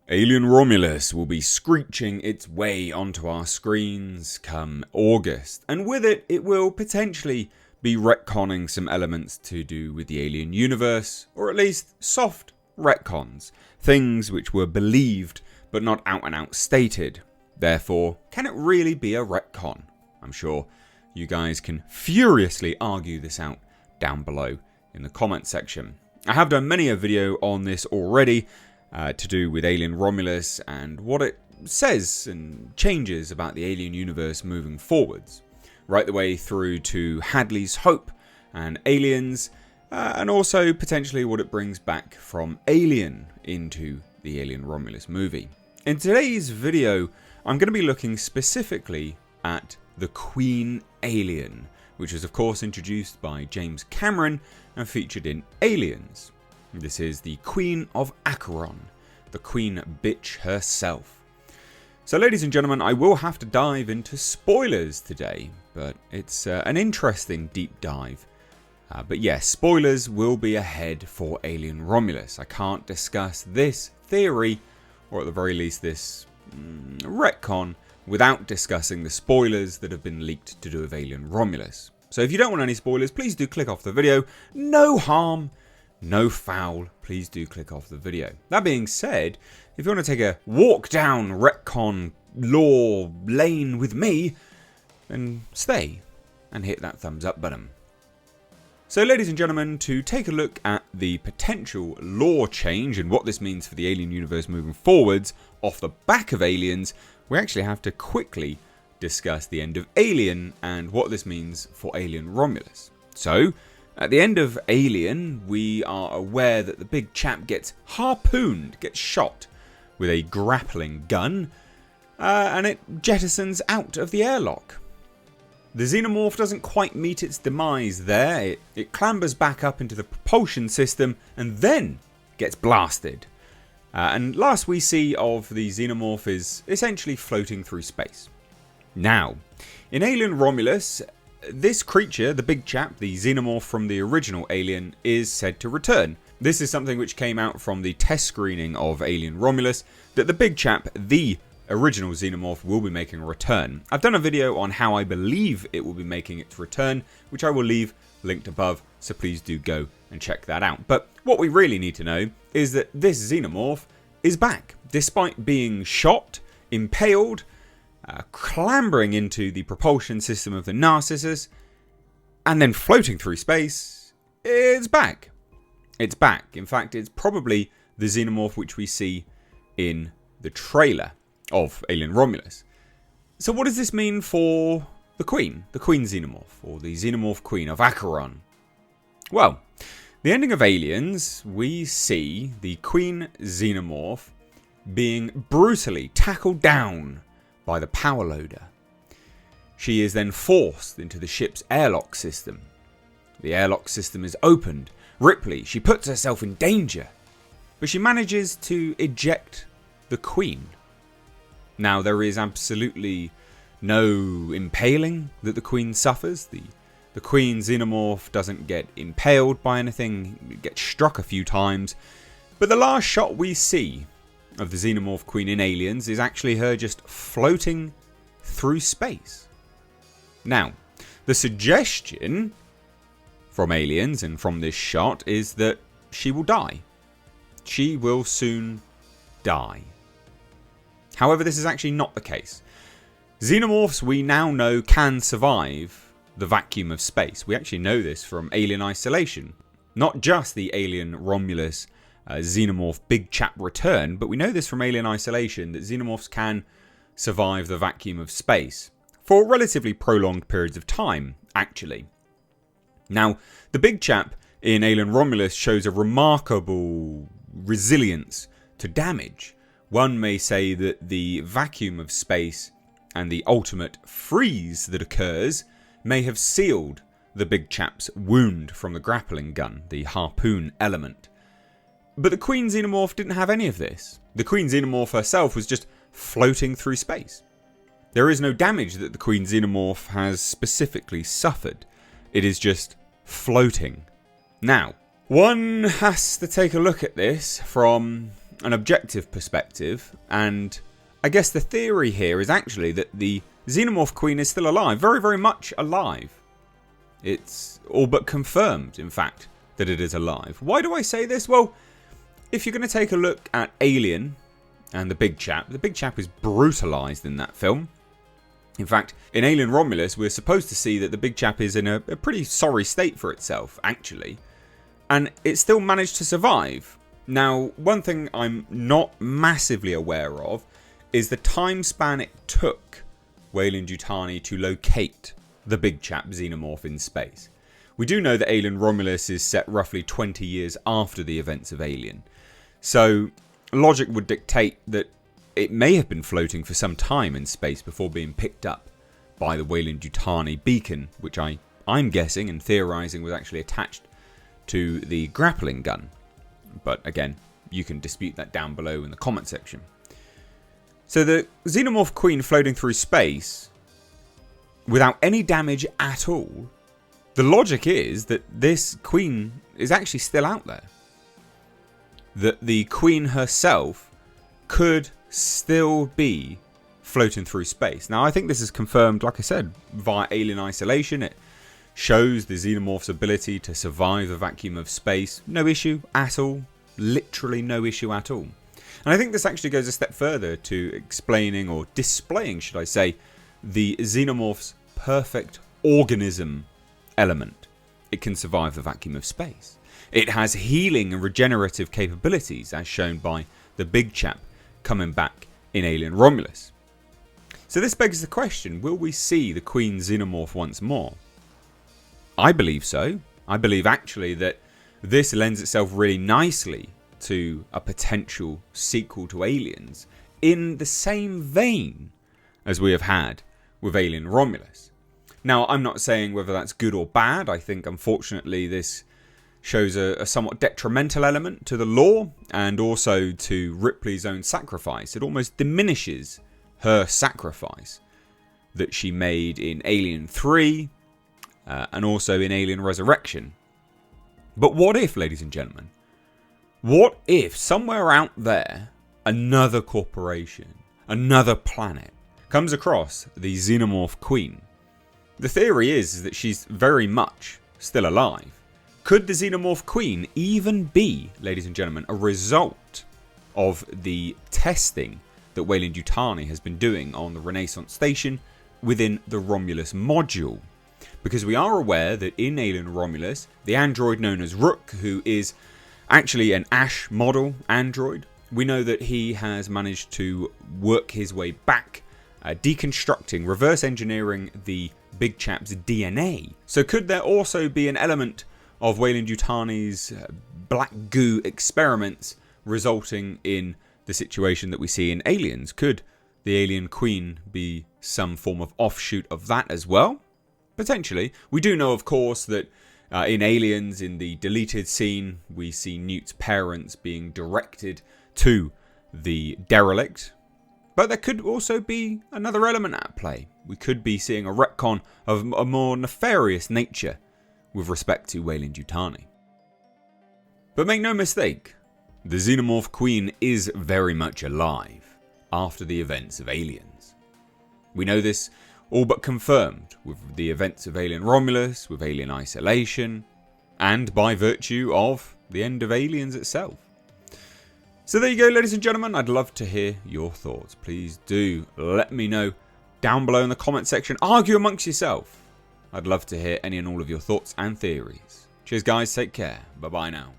Alien Romulus will be screeching its way onto our screens come August, and with it, it will potentially be retconning some elements to do with the Alien universe, or at least soft retcons, things which were believed but not out and out stated. Therefore, can it really be a retcon? I'm sure you guys can furiously argue this out down below in the comment section. I have done many a video on this already, to do with Alien Romulus and what it says and changes about the Alien universe moving forwards, right the way through to Hadley's Hope and Aliens, and also potentially what it brings back from Alien into the Alien Romulus movie. In today's video, I'm going to be looking specifically at the Queen Alien, which was of course introduced by James Cameron and featured in Aliens. This is the Queen of Acheron, the Queen Bitch herself. So ladies and gentlemen, I will have to dive into spoilers today, but it's an interesting deep dive. But yes, spoilers will be ahead for Alien Romulus. I can't discuss this theory, or at the very least this retcon, without discussing the spoilers that have been leaked to do with Alien Romulus. So if you don't want any spoilers, please do click off the video. No harm, no foul, please do click off the video. That being said, if you want to take a walk down retcon lore lane with me, then stay and hit that thumbs up button. So ladies and gentlemen, to take a look at the potential lore change and what this means for the Alien universe moving forwards off the back of Aliens, we actually have to quickly discuss the end of Alien and what this means for Alien Romulus. So, at the end of Alien, we are aware that the big chap gets harpooned, gets shot with a grappling gun, and it jettisons out of the airlock. The Xenomorph doesn't quite meet its demise there. It clambers back up into the propulsion system and then gets blasted. And last we see of the Xenomorph is essentially floating through space. Now, in Alien Romulus, this creature, the big chap, the Xenomorph from the original Alien, is said to return. This is something which came out from the test screening of Alien Romulus, that the big chap, the original Xenomorph, will be making a return. I've done a video on how I believe it will be making its return, which I will leave linked above, so please do go and check that out. But what we really need to know is that this Xenomorph is back. Despite being shot, impaled, clambering into the propulsion system of the Narcissus, and then floating through space, it's back. It's back. In fact, it's probably the Xenomorph which we see in the trailer of Alien Romulus. So what does this mean for the Queen Xenomorph, or the Xenomorph Queen of Acheron? Well, the ending of Aliens, we see the Queen Xenomorph being brutally tackled down by the power loader. She is then forced into the ship's airlock system. The airlock system is opened. Ripley, she puts herself in danger, but she manages to eject the Queen. Now, there is absolutely no impaling that the Queen suffers. The Queen Xenomorph doesn't get impaled by anything, it gets struck a few times, but the last shot we see of the Xenomorph Queen in Aliens is actually her just floating through space. Now, the suggestion from Aliens and from this shot is that she will die. She will soon die. However, this is actually not the case. Xenomorphs, we now know, can survive the vacuum of space. We actually know this from Alien Isolation. Not just the Alien Romulus Xenomorph big chap return, but we know this from Alien Isolation that Xenomorphs can survive the vacuum of space for relatively prolonged periods of time, actually. Now, the big chap in Alien Romulus shows a remarkable resilience to damage. One may say that the vacuum of space and the ultimate freeze that occurs may have sealed the big chap's wound from the grappling gun, the harpoon element. But the Queen Xenomorph didn't have any of this. The Queen Xenomorph herself was just floating through space. There is no damage that the Queen Xenomorph has specifically suffered. It is just floating. Now, one has to take a look at this from an objective perspective, and I guess the theory here is actually that the Xenomorph Queen is still alive, very, very much alive. It's all but confirmed, in fact, that it is alive. Why do I say this? Well, if you're going to take a look at Alien and the big chap is brutalized in that film. In fact, in Alien Romulus, we're supposed to see that the big chap is in a pretty sorry state for itself, actually. And it still managed to survive. Now, one thing I'm not massively aware of is the time span it took Weyland-Yutani to locate the big chap Xenomorph in space. We do know that Alien Romulus is set roughly 20 years after the events of Alien. So, logic would dictate that it may have been floating for some time in space before being picked up by the Weyland-Yutani beacon, which I'm guessing and theorising was actually attached to the grappling gun. But again, you can dispute that down below in the comment section. So the Xenomorph Queen floating through space without any damage at all, the logic is that this Queen is actually still out there. That the Queen herself could still be floating through space. Now, I think this is confirmed, like I said, via alien isolation. It shows the Xenomorph's ability to survive the vacuum of space. No issue at all. Literally no issue at all. And I think this actually goes a step further to explaining, or displaying, should I say, the Xenomorph's perfect organism element. It can survive the vacuum of space. It has healing and regenerative capabilities, as shown by the big chap coming back in Alien Romulus. So this begs the question, will we see the Queen Xenomorph once more? I believe so. I believe actually that this lends itself really nicely to a potential sequel to Aliens in the same vein as we have had with Alien Romulus. Now, I'm not saying whether that's good or bad. I think, unfortunately, this shows a somewhat detrimental element to the lore and also to Ripley's own sacrifice. It almost diminishes her sacrifice that she made in Alien 3 and also in Alien Resurrection. But what if, ladies and gentlemen, what if somewhere out there, another corporation, another planet, comes across the Xenomorph Queen? The theory is that she's very much still alive. Could the Xenomorph Queen even be, ladies and gentlemen, a result of the testing that Weyland-Yutani has been doing on the Renaissance Station within the Romulus module? Because we are aware that in Alien Romulus, the android known as Rook, who is actually an Ash model android, we know that he has managed to work his way back, deconstructing, reverse engineering the big chap's DNA. So could there also be an element of Weyland-Yutani's black goo experiments resulting in the situation that we see in Aliens? Could the Alien Queen be some form of offshoot of that as well? Potentially. We do know, of course, that in Aliens, in the deleted scene, we see Newt's parents being directed to the derelict. But there could also be another element at play. We could be seeing a retcon of a more nefarious nature with respect to Weyland-Yutani. But make no mistake, the Xenomorph Queen is very much alive after the events of Aliens. We know this all but confirmed with the events of Alien Romulus, with Alien Isolation, and by virtue of the end of Aliens itself. So there you go, ladies and gentlemen. I'd love to hear your thoughts. Please do let me know down below in the comment section. Argue amongst yourself. I'd love to hear any and all of your thoughts and theories. Cheers guys, take care. Bye bye now.